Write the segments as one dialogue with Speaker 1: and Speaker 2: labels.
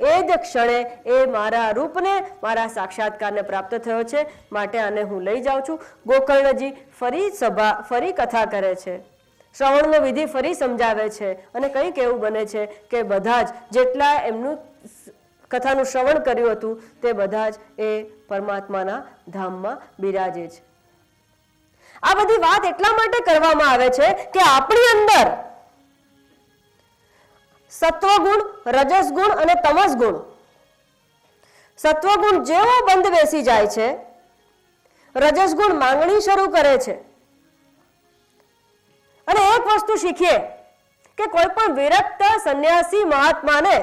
Speaker 1: એ જ ક્ષણે એ મારા રૂપને, મારા સાક્ષાત્કારને પ્રાપ્ત થયો છે, માટે આને હું લઈ જાઉં છું. ગોકર્ણજી ફરી કથા કરે છે, શ્રવણનો વિધિ ફરી સમજાવે છે, અને કંઈક એવું બને છે કે બધા જ જેટલા એમનું કથાનું શ્રવણ કર્યું હતું તે બધા જ એ પરમાત્માના ધામમાં બિરાજે છે. આ બધી વાત એટલા માટે કરવામાં આવે છે કે આપણી અંદર સત્વગુણ, રજસગુણ અને તમસગુણ, સત્વગુણ જેવો બંધ બેસી જાય છે, રજસગુણ માંગણી શરૂ કરે છે. અને એક વસ્તુ શીખીએ કે કોઈ પણ વિરક્ત સંન્યાસી મહાત્માને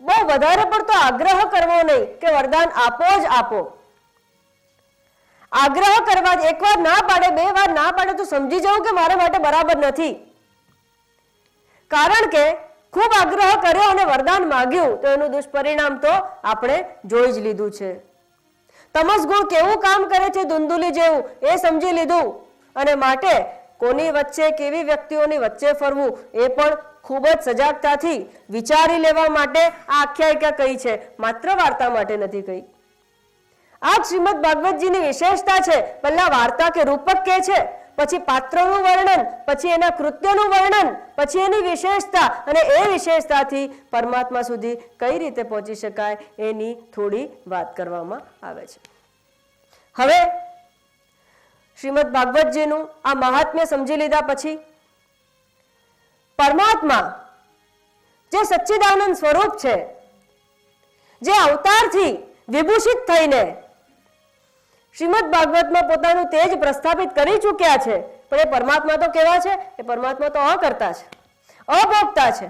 Speaker 1: બહુ વધારે પડતો આગ્રહ કરવો નહીં કે વરદાન આપો જ આપો. આગ્રહ કરવા જ, એક વાર ના પાડે, બે વાર ના પાડે તો સમજી જવું કે મારા માટે બરાબર નથી. કારણ કે ખૂબ આગ્રહ કર્યો અને વરદાન માંગ્યું તો એનું દુષ્પરિણામ તો આપણે જોઈ જ લીધું છે. તમસ ગુણ કેવું કામ કરે છે, ધુંધુલી જેવું, એ સમજી લીધું. અને માટે કોની વચ્ચે, કેવી વ્યક્તિઓની વચ્ચે ફરવું એ પણ ખૂબ જ સજાગતાથી વિચારી લેવા માટે આ આખ્યાયિકા કહી છે, માત્ર વાર્તા માટે નથી કહી. આ જ શ્રીમદ ભાગવતજીની વિશેષતા છે. પહેલા વાર્તા કે રૂપક કે છે, પછી પાત્રનું વર્ણન, પછી એના કૃત્યનું વર્ણન, પછી એની વિશેષતા, અને એ વિશેષતાથી પરમાત્મા સુધી કઈ રીતે પહોંચી શકાય એની થોડી વાત કરવામાં આવે છે. હવે શ્રીમદ ભાગવતજીનું આ મહાત્મ્ય સમજી લીધા પછી પરમાત્મા જે સચ્ચિદાનંદ સ્વરૂપ છે, જે અવતારથી વિભૂષિત થઈને શ્રીમદ ભાગવતમાં પોતાનું તેજ પ્રસ્થાપિત કરી ચૂક્યા છે, પણ એ પરમાત્મા તો કેવા છે? એ પરમાત્મા તો અકર્તા છે, અભોગતા છે,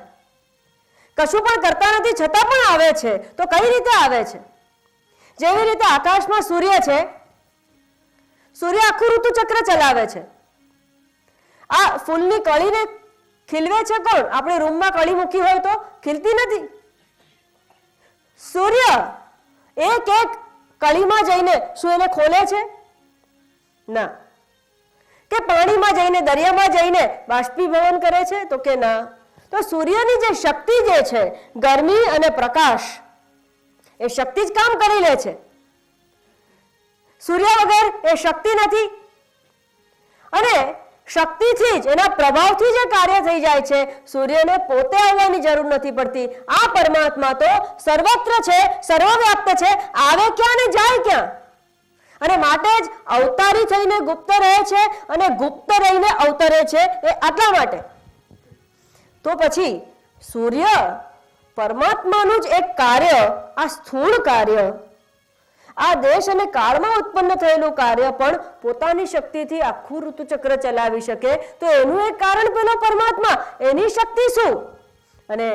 Speaker 1: કશું પણ કરતા નથી, છતાં પણ આવે છે. તો કઈ રીતે આવે છે? જેવી રીતે આકાશમાં સૂર્ય છે, સૂર્ય આખું ઋતુચક્ર ચલાવે છે. આ ફૂલની કળીને ખીલવે છે કોણ? આપણે રૂમમાં કળી મૂકી હોય તો ખીલતી નથી. સૂર્ય એક એક કળીમાં જઈને શું એને ખોલે છે? ના. કે પાણીમાં જઈને, દરિયામાં જઈને બાષ્પીભવન કરે છે? તો કે ના. તો સૂર્યની જે શક્તિ જે છે, ગરમી અને પ્રકાશ, એ શક્તિ જ કામ કરી લે છે. સૂર્ય વગર એ શક્તિ નથી. અને શક્તિથી જ, એના પ્રભાવથી જે કાર્ય થઈ જાય છે, સૂર્યને પોતે આવવાની જરૂર નથી પડતી. આ પરમાત્મા તો સર્વત્ર છે, સર્વવ્યાપ્ત છે, આવે ક્યાં ને જાય ક્યાં. અને માટે જ અવતારી થઈને ગુપ્ત રહે છે અને ગુપ્ત રહીને અવતરે છે, એ આટલા માટે. તો પછી સૂર્ય પરમાત્માનું જ એક કાર્ય, આ સ્થૂળ કાર્ય, આ દેશ અને કાળમાં ઉત્પન્ન થયેલું કાર્ય પણ પોતાની શક્તિથી આખું ઋતુચક્ર ચલાવી શકે, તો એનું એક કારણ પેલો પરમાત્મા, એની શક્તિ શું? અને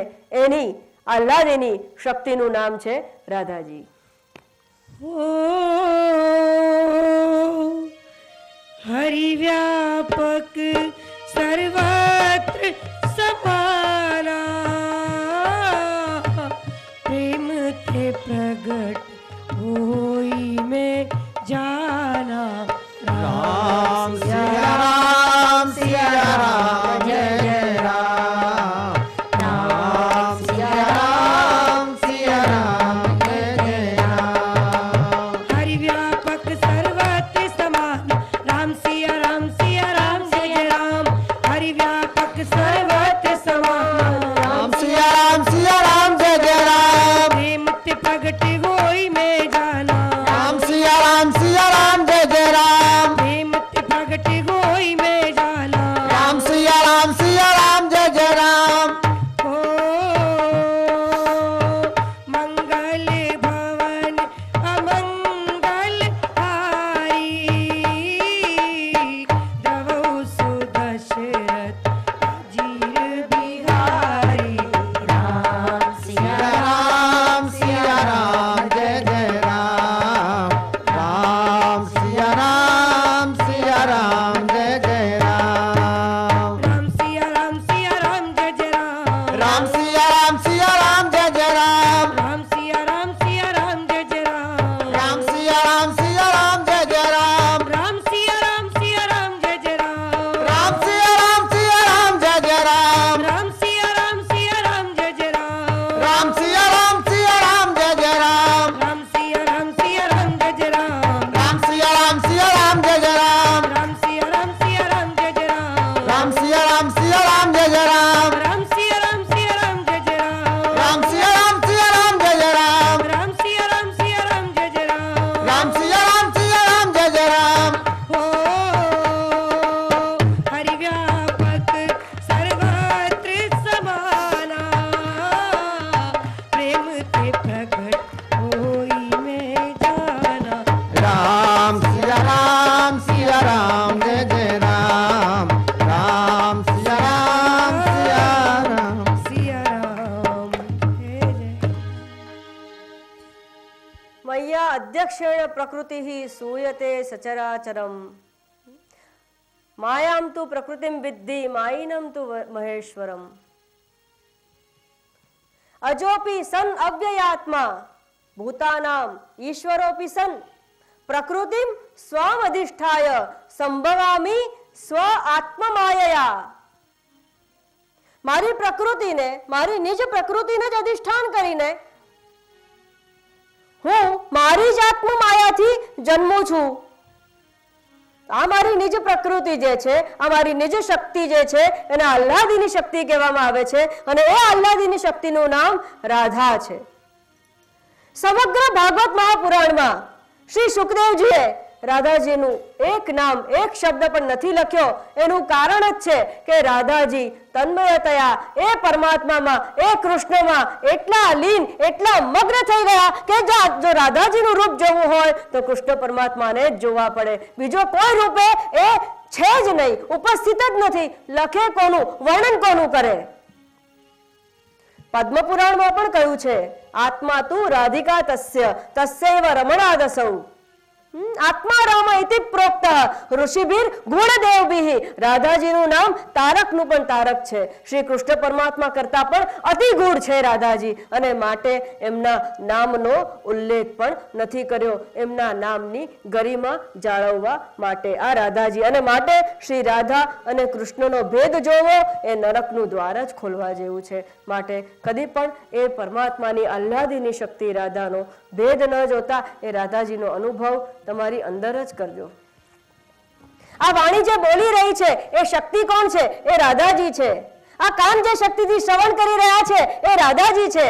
Speaker 1: એની આહ્લાદિની શક્તિનું નામ છે રાધાજી.
Speaker 2: હરિવ્યાપક સર્વત્ર સમાના, પ્રેમ તે પ્રગટ होई में जाना.
Speaker 3: राम सिया राम सिया राम जय जय राम. राम सिया राम सिया राम जय जय राम.
Speaker 2: हरिव्यापक सर्वत्र समान, राम सिया राम जय जय राम. हरिव्यापक सर्वत्र समान.
Speaker 1: મય્યા અધ્યક્ષેણ પ્રકૃતિ સૂયતે સચરાચરમ માયામ તુ પ્રકૃતિમ વિદ્ધિ માયિનમ તુ મહેશ્વરમ અજોપી સન અવ્યયાત્મા ભૂતાનામ ઈશ્વરોપી સન પ્રકૃતિમ સ્વમધિષ્ઠાય સંભવામી સ્વ આત્મમાયયા. મારી પ્રકૃતિને, મારી નિજ પ્રકૃતિને જ અધિષ્ઠાન કરીને હું મારી જ આત્મમાયાથી જન્મું છું. આ મારી નિજ પ્રકૃતિ જે છે, આ મારી નિજ શક્તિ જે છે, એને આહ્લાદિની શક્તિ કહેવામાં આવે છે અને એ આહ્લાદિની શક્તિનું નામ રાધા છે. સમગ્ર ભાગવત મહાપુરાણમાં શ્રી સુખદેવજીએ રાધાજીનું એક નામ, એક શબ્દ પણ નથી લખ્યો. એનું કારણ જ છે કે રાધાજી તન્મયતયા એ પરમાત્મામાં, એ કૃષ્ણમાં એટલા લીન, એટલા મગ્ન થઈ ગયા કે જો રાધાજીનું રૂપ જોવું હોય તો કૃષ્ણ પરમાત્માને જ જોવા પડે. બીજો કોઈ રૂપે એ છે જ નહીં, ઉપસ્થિત જ નથી. લખે કોનું, વર્ણન કોનું કરે? પદ્મપુરાણમાં પણ કહ્યું છે, આત્મા તું રાધિકા તસ્ય તસ્યૈવ રમણાદસૌ. આત્મા રામ ઇતિ પ્રોક્ત ઋષિભીર ગુણદેવભીઃ. રાધાજીનું નામ તારકનું પણ તારક છે. શ્રી કૃષ્ણ પરમાત્મા કરતા પણ અતિ ગુણ છે રાધાજી, અને માટે એમના નામનો ઉલ્લેખ પણ નથી કર્યો, એમના નામની ગરિમા જાળવવા માટે આ રાધાજી. અને માટે શ્રી રાધા અને કૃષ્ણનો ભેદ જોવો એ નરકનું દ્વાર જ ખોલવા જેવું છે. માટે કદી પણ એ પરમાત્માની આહ્લાદિની શક્તિ રાધાનો ભેદ ન જોતા એ રાધાજીનો અનુભવ તમારી અંદર જ કરજો. આ વાણી જે બોલી રહી છે એ શક્તિ કોણ છે? એ રાધાજી છે. આ કાન જે શક્તિથી શ્રવણ કરી રહ્યા છે એ રાધાજી છે.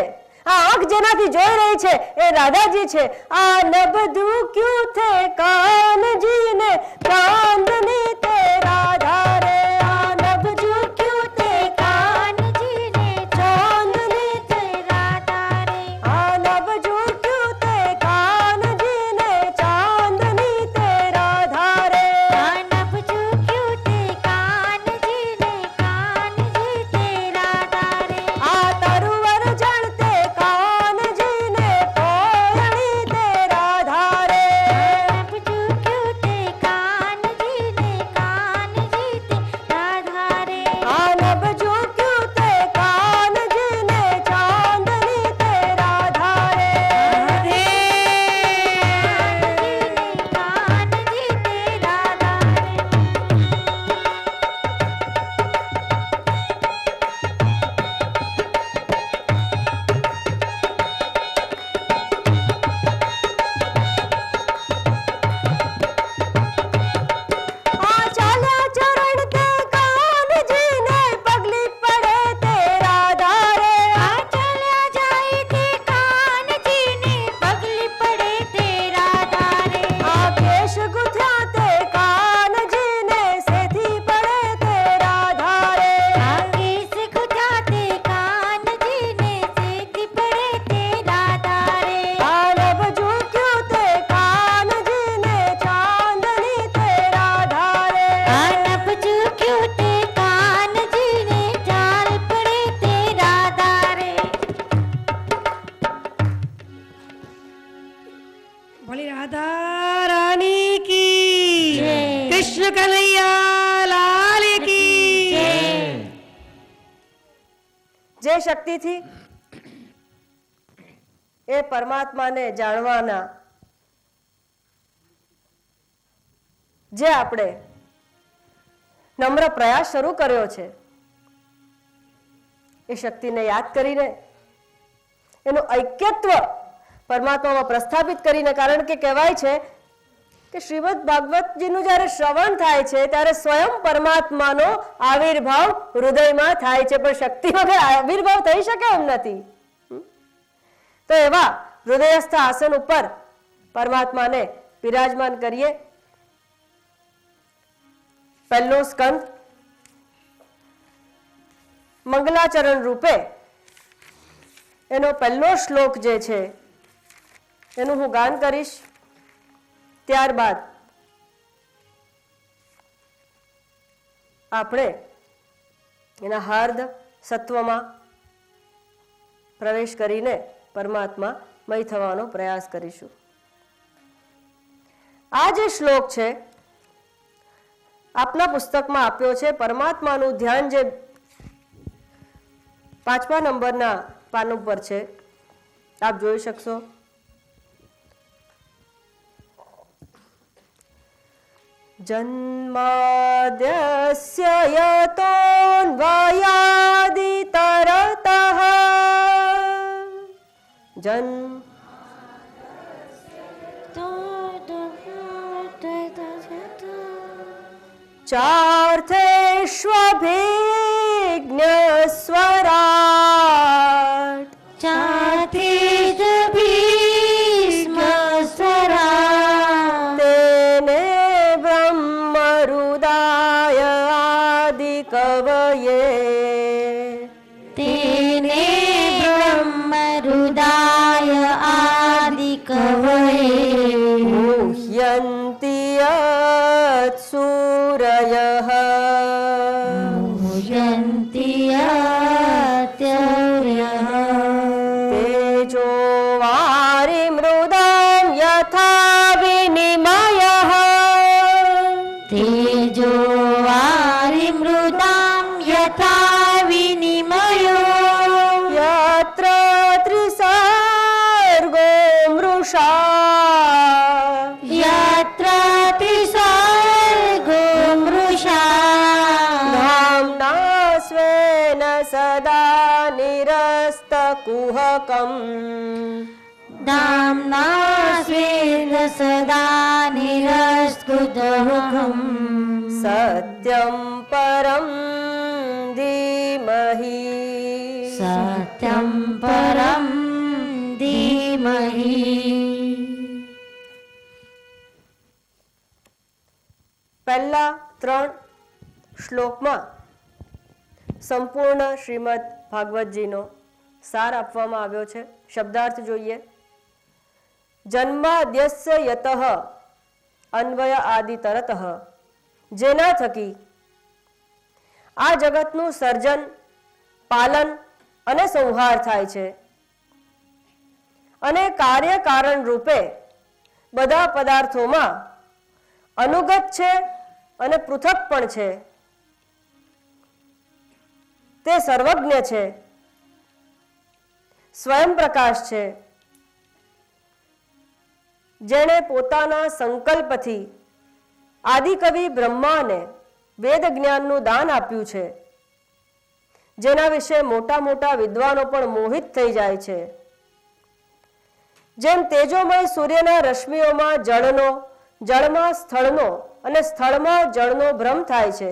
Speaker 1: આ આંખ જેનાથી જોઈ રહી છે એ રાધાજી છે. આ ન બધું ક્યું થે કાનજી ને ચાંદની તે રાધા રે. આ ન બધું ક્યું થે કાનજી ને ચાંદની તે રાધા રે. આ ન બધું ક્યું થે કાનજી ને ચાંદની તે રાધા રે. આ ન બધું ક્યું થે કાનજી ને કાનજી તે રાધા રે. આ તરુવર જળતે કાનજી ને કોયણી તે રાધા રે. આ ન બધું ક્યું થે કાનજી ને કાનજી તે રાધા રે. આ ન બધું ક્યું થે કાનજી ને ચાંદની તે રાધા રે. કાનજી તે રાધા રે. આ ચાલ્યા ચરણ તે કાનજી ને પગલી પડે તે રાધા રે. આ ચાલ્યા જાય તે કાનજી ને પગલી પડે તે રાધા રે. આ કેશ ગુથ્યા તે કાનજી ને સેથી પડે તે રાધા રે. આ કેશ ગુથ્યા તે કાનજી ને સેથી પડે તે રાધા રે. આ નભ ઝૂક્યું તે કાનજી ને ચાંદની તે રાધા રે. આ નભ ઝૂક્યું તે કાનજી ને ચાલ પડે તે રાધા રે.
Speaker 2: बोली राधा रानी की
Speaker 1: जय।
Speaker 2: कृष्ण कन्हैया लाल की
Speaker 1: જે શક્તિથી એ પરમાત્માને જાણવાના જે આપણે નમ્ર પ્રયાસ શરૂ કર્યો છે, એ શક્તિને યાદ કરીને એનું ઐક્યત્વ પરમાત્મામાં પ્રસ્થાપિત કરીને, કારણ કે કહેવાય છે કે શ્રીમદ ભાગવતજીનું જ્યારે શ્રવણ થાય છે ત્યારે સ્વયં પરમાત્માનો આવિર્ભાવ હૃદયમાં થાય છે, પણ શક્તિ વગર આવિર્ભાવ થઈ શકે એમ નથી. તો એવા હૃદયસ્થ આસન ઉપર પરમાત્માને બિરાજમાન કરીએ. પહેલો સ્કંદ મંગલાચરણ રૂપે એનો પહેલો શ્લોક જે છે એનું હું ગાન કરીશ. ત્યારબાદ આપણે એના હાર્દ સત્વમાં પ્રવેશ કરીને પરમાત્મા મય થવાનો પ્રયાસ કરીશું. આ જે શ્લોક છે આપના પુસ્તકમાં આપ્યો છે. પરમાત્માનું ધ્યાન જે 5મા નંબરના પાન ઉપર છે, આપ જોઈ શકશો. જન્માદ્યસ્ય યતોન્વયાદિતરતઃ ચાર્થેષ્વભિજ્ઞસ્વરાટ તેને બ્રહ્મરુદાય આદિકવયે મુહ્યન્તિ યત સૂરયઃ તેજો વારિમૃદાં યથા વિનિમયઃ યત્ર ત્રિસર્ગો મૃષા ધામ્ના સ્વેન સદા નિરસ્તકુહકમ સત્યમ પરમ ધીમહિ પહેલા 3 શ્લોકમાં સંપૂર્ણ શ્રીમદ ભાગવતજીનો સાર આપવામાં આવ્યો છે. શબ્દાર્થ જોઈએ. જન્માદ્યસ્ય યતઃ અન્વય આદિ તરતઃ, જેના થકી આ જગતનું સર્જન, પાલન અને સંહાર થાય છે અને કાર્ય કારણ રૂપે બધા પદાર્થોમાં અનુગત છે અને પૃથક પણ છે. તે સર્વજ્ઞ છે, સ્વયં પ્રકાશ છે, જેણે પોતાના સંકલ્પથી આદિકવિ બ્રહ્માને વેદ જ્ઞાનનું દાન આપ્યું છે, જેના વિશે મોટા મોટા વિદ્વાનો પણ મોહિત થઈ જાય છે. જેમ તેજોમય સૂર્યના રશ્મિઓમાં જળનો, જળમાં સ્થળનો અને સ્થળમાં જળનો ભ્રમ થાય છે,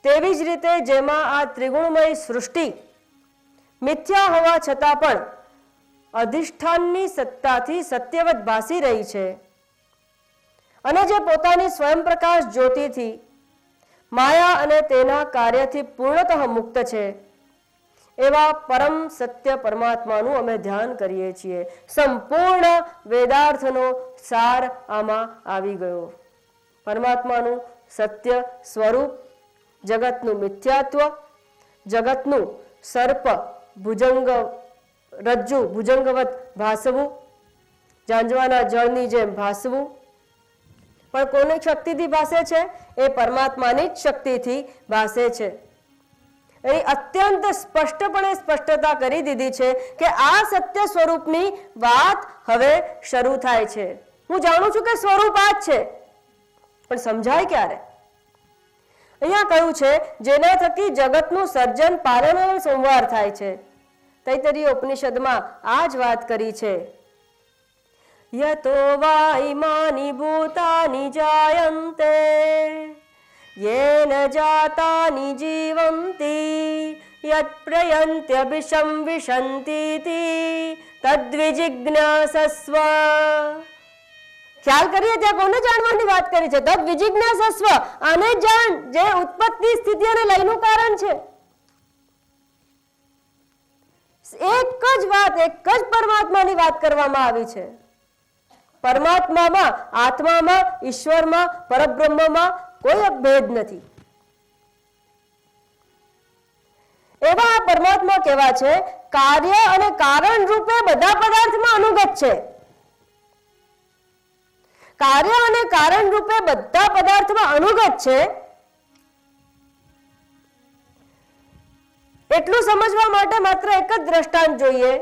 Speaker 1: તેવી જ રીતે જેમાં આ ત્રિગુણમય સૃષ્ટિ મિથ્યા હોવા છતાં પણ અધિષ્ઠાનની સત્તાથી સત્યવત ભાસી રહી છે અને જે પોતાની સ્વયં પ્રકાશ જ્યોતિથી માયા અને તેના કાર્યથી પૂર્ણતઃ મુક્ત છે, એવા પરમ સત્ય પરમાત્માનું અમે ધ્યાન કરીએ છીએ. સંપૂર્ણ વેદાર્થનો સાર આમાં આવી ગયો. પરમાત્માનું સત્ય સ્વરૂપ, જગતનું મિથ્યાત્વ, જગતનું સર્પ ભુજંગ રજ્જુ ભુજંગવત ભાસવું, ઝાંઝવાના જળની જેમ ભાસવું, પણ કોની શક્તિથી ભાસે છે? એ પરમાત્માની જ શક્તિથી ભાસે છે. એની અત્યંત સ્પષ્ટપણે સ્પષ્ટતા કરી દીધી છે કે આ સત્ય સ્વરૂપની વાત હવે શરૂ થાય છે. હું જાણું છું કે સ્વરૂપ આ જ છે, પણ સમજાય ક્યારે? અહીંયા કહ્યું છે જેના થકી જગતનું સર્જન, પાલન અને સંહાર થાય છે. તૈત્તરીય ઉપનિષદમાં આ જ વાત કરી છે. યતો વા ઇમાની ભૂતાની જાયન્તે યેન જાતાની જીવંતિ યત પ્રયન્ત્યભિષમ વિશંતીતિ તદ્વિજિજ્ઞાસસ્વ. ખ્યાલ કરીએ ત્યાં કોને જાણવાની વાત કરી છે? તદ્વિજિજ્ઞાસસ્વ, આને જાણ જે ઉત્પત્તિ, સ્થિતિ અને લયનું કારણ છે. એક જ વાત, એક જ પરમાત્માની વાત કરવામાં આવી છે. પરમાત્મામાં, આત્મામાં, ઈશ્વરમાં, પરબ્રહ્મમાં કોઈ ભેદ નથી. એવા આ પરમાત્મા કેવા છે? કાર્ય અને કારણ રૂપે બધા પદાર્થમાં અનુગત છે. કાર્ય અને કારણ રૂપે બધા પદાર્થમાં અનુગત છે, એટલું સમજવા માટે માત્ર એક જ દ્રષ્ટાંત જોઈએ.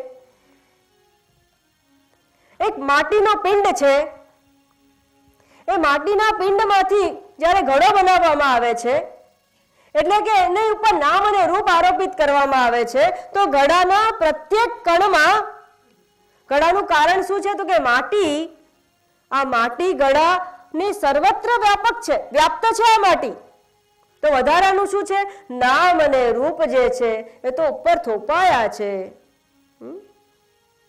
Speaker 1: એક માટીનો પિંડ છે. એ માટીના પિંડમાંથી જ્યારે ઘડો બનાવવામાં આવે છે, એટલે કે એની ઉપર નામ અને રૂપ આરોપિત કરવામાં આવે છે, તો ઘડાના પ્રત્યેક કણમાં ઘડાનું કારણ શું છે? તો કે માટી. આ માટી ઘડાની સર્વત્ર વ્યાપ્ત છે આ માટી. તો વધારાનું શું છે? નામ અને રૂપ જે છે એ તો ઉપર થોપાયા છે.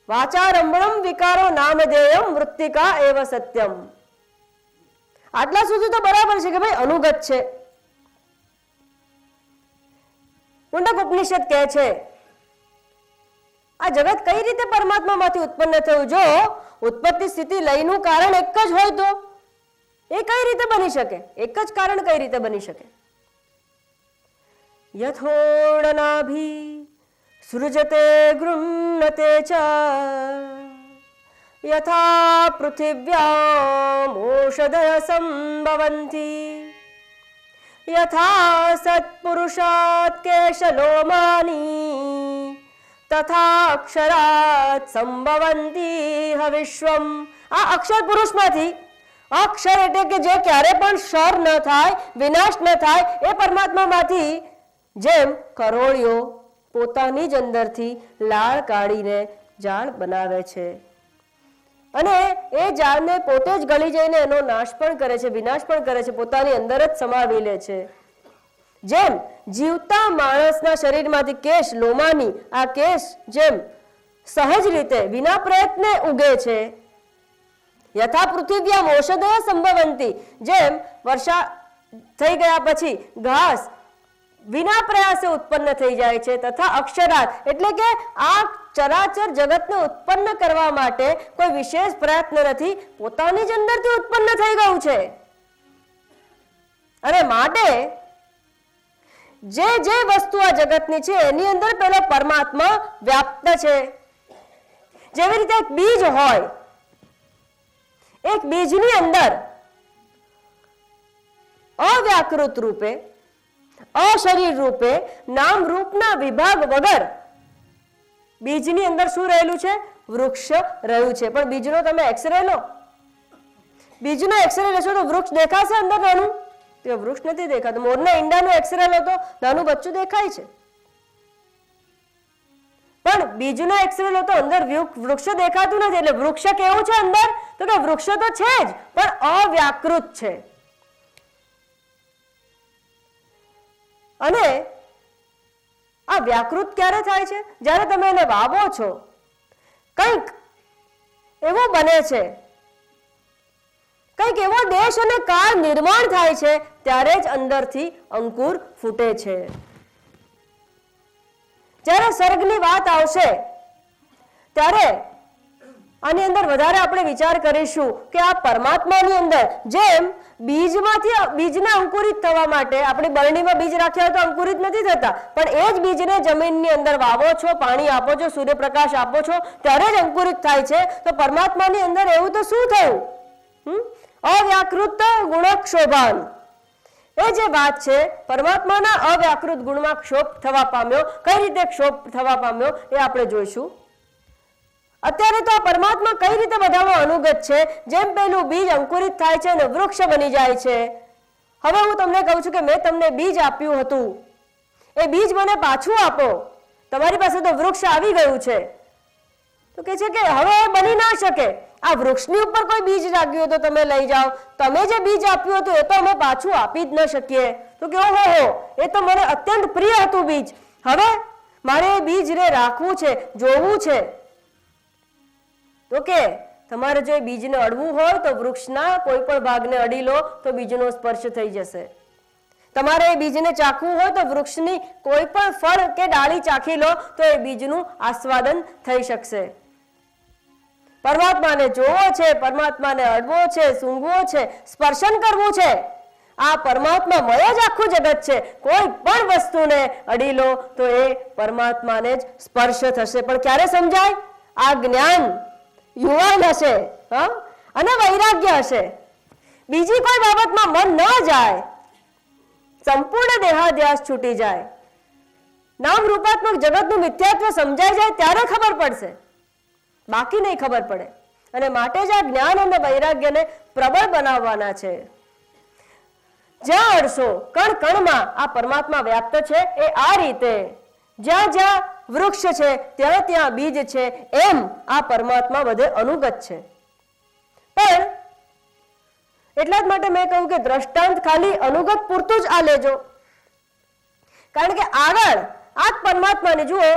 Speaker 1: વાચારંભણમ વિકારો નામધેયમ મૃત્તિકા એવ સત્યમ. આટલા સુધી તો બરાબર છે કે ભાઈ અનુગત છે. મુંડક ઉપનિષદ કહે છે આ જગત કઈ રીતે પરમાત્મામાંથી ઉત્પન્ન થયું? જો ઉત્પત્તિ સ્થિતિ લયનું કારણ એક જ હોય તો એ કઈ રીતે બની શકે? એક જ કારણ કઈ રીતે બની શકે? યથોડનાભી સૃજતે ગૃહ્ણતે ચ યથા પૃથિવ્યામ ઓષધય સંભવંતી યથા સત્પુરુષાત કેશલોમાની તથા અક્ષરાત સંભવંતી હવિશ્વમ. આ અક્ષર પુરુષમાંથી, અક્ષર એટલે કે જે ક્યારે પણ ક્ષર ન થાય, વિનાશ ન થાય, એ પરમાત્મામાંથી જેમ કરોળિયો પોતાની જ અંદરથી લાળ કાઢીને ઝાડ બનાવે છે અને એ ઝાડને પોતે જ ગળી જઈને એનો નાશ પણ કરે છે, વિનાશ પણ કરે છે, પોતાની અંદર જ સમાવી લે છે. જેમ જીવતા માણસના શરીરમાંથી કેશ લોમાની, આ કેશ જેમ સહજ રીતે વિના પ્રયત્ને ઉગે છે, યથા પૃથિવ્યામ ઔષધય સંભવંતી, જેમ વર્ષા થઈ ગયા પછી ઘાસ વિના પ્રયાસે ઉત્પન્ન થઈ જાય છે, તથા અક્ષરાત એટલે કે આ ચરાચર જગતને ઉત્પન્ન કરવા માટે કોઈ વિશેષ પ્રયત્ન નથી, પોતાની જ અંદરથી ઉત્પન્ન થઈ ગયું છે. અને માટે જે વસ્તુ આ જગતની છે એની અંદર પેલો પરમાત્મા વ્યાપ્ત છે. જેવી રીતે એક બીજ હોય, એક બીજની અંદર અવ્યાકૃત રૂપે, અશરીર રૂપે, નામ રૂપના વિભાગ વગર બીજની અંદર શું રહેલું છે? વૃક્ષ રહ્યું છે. પણ બીજનો તમે એક્સરે લો, બીજનો એક્સરે લેશો તો વૃક્ષ દેખાશે અંદર નાનું? તો વૃક્ષ નથી દેખાતું. મોરના ઈંડાનો એક્સરે લો તો નાનું બચ્ચું દેખાય છે, પણ બીજનો એક્સરે લો તો અંદર વૃક્ષ દેખાતું નથી. એટલે વૃક્ષ કેવું છે અંદર? તો કે વૃક્ષ તો છે જ, પણ અવ્યાકૃત છે. અને આ વ્યાકૃત ક્યારે થાય છે? જ્યારે તમે એને વાવો છો, કંઈક એવું બને છે, કંઈક એવો દેશ અને કાળ નિર્માણ થાય છે, ત્યારે જ અંદરથી અંકુર ફૂટે છે. જ્યારે સર્ગની વાત આવશે ત્યારે આની અંદર વધારે આપણે વિચાર કરીશું કે આ પરમાત્માની અંદર જેમ બીજને અંકુરિત થવા માટે આપણે બરણીમાં બીજ રાખ્યા તો અંકુરિત નથી થતા, પણ એ જ બીજને જમીનની અંદર વાવો છો, પાણી આપો છો, સૂર્યપ્રકાશ આપો છો, ત્યારે જ અંકુરિત થાય છે. તો પરમાત્માની અંદર એવું તો શું થયું? અવ્યાકૃત ગુણક્ષોભાન. એ જે વાત છે પરમાત્માના અવ્યાકૃત ગુણમાં ક્ષોભ થવા પામ્યો. કઈ રીતે ક્ષોભ થવા પામ્યો એ આપણે જોઈશું. અત્યારે તો આ પરમાત્મા કઈ રીતે બધામાં અનુગત છે. જેમ પેલું બીજ અંકુરિત થાય છે અને વૃક્ષ બની જાય છે. હવે હું તમને કહું છું કે મેં તમને બીજ આપ્યું હતું, એ બીજ મને પાછું આપો. તમારી પાસે તો વૃક્ષ આવી ગયું છે. તો કે છે કે હવે એ બની ના શકે. આ વૃક્ષની ઉપર કોઈ બીજ લાગ્યું તો તમે લઈ જાઓ, તમે જે બીજ આપ્યું હતું એ તો અમે પાછું આપી જ ન શકીએ. તો કે ઓહો, એ તો મને અત્યંત પ્રિય હતું બીજ, હવે મારે એ બીજને રાખવું છે, જોવું છે. તો કે તમારે જો બીજને અડવું હોય તો વૃક્ષના કોઈ પણ ભાગને અડી લો તો બીજનો સ્પર્શ થઈ જશે. તમારે એ બીજને ચાખવું હોય તો વૃક્ષની કોઈ પણ ફળ કે ડાળી ચાખી લો તો એ બીજનું આસ્વાદન થઈ શકશે. પરમાત્માને જોવો છે, પરમાત્માને અડવો છે, સૂંઘવો છે, સ્પર્શન કરવું છે. આ પરમાત્મામય જ આખું જગત છે. કોઈ પણ વસ્તુને અડી લો તો એ પરમાત્માને જ સ્પર્શ થશે. પણ ક્યારે સમજાય? આ જ્ઞાન યુવાન હશે અને વૈરાગ્ય હશે. બીજી કોઈ બાબતમાં મન ન જાય, સંપૂર્ણ દેહાધ્યાસ છૂટી જાય, નામ રૂપાત્મક જગતનું મિથ્યાત્વ સમજાઈ જાય ત્યારે ખબર પડશે, બાકી નહીં ખબર પડે. અને માટે જ આ જ્ઞાન અને વૈરાગ્યને પ્રબળ બનાવવાના છે. જ્યાં અડશો કણ કણમાં આ પરમાત્મા વ્યાપ્ત છે. એ આ રીતે જ્યાં જ્યાં વૃક્ષ છે ત્યાં ત્યાં બીજ છે, એમ આ પરમાત્મા બધે અનુગત છે. પણ એટલા જ માટે મેં કહ્યું કે દ્રષ્ટાંત ખાલી અનુગત પૂરતું જ આ લેજો, કારણ કે આગળ આ પરમાત્માને જુઓ,